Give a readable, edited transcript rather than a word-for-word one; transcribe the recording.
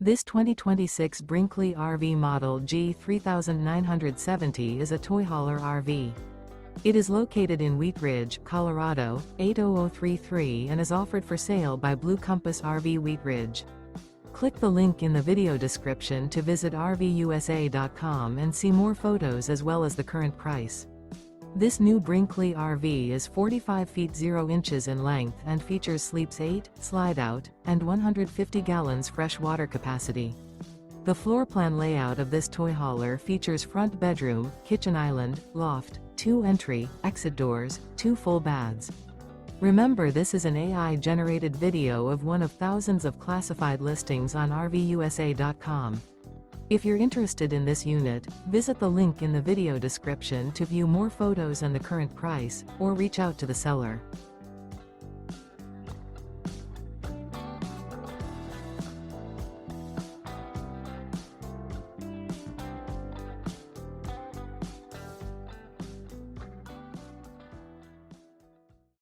This 2026 Brinkley RV Model G 3970 is a toy hauler RV. It is located in Wheat Ridge, Colorado, 80033 and is offered for sale by Blue Compass RV Wheat Ridge. Click the link in the video description to visit RVUSA.com and see more photos as well as the current price. This new Brinkley RV is 45 feet 0 inches in length and features sleeps 8, slide-out, and 150 gallons fresh water capacity. The floor plan layout of this toy hauler features front bedroom, kitchen island, loft, 2 entry, exit doors, 2 full baths. Remember, this is an AI-generated video of one of thousands of classified listings on RVUSA.com. If you're interested in this unit, visit the link in the video description to view more photos and the current price, or reach out to the seller.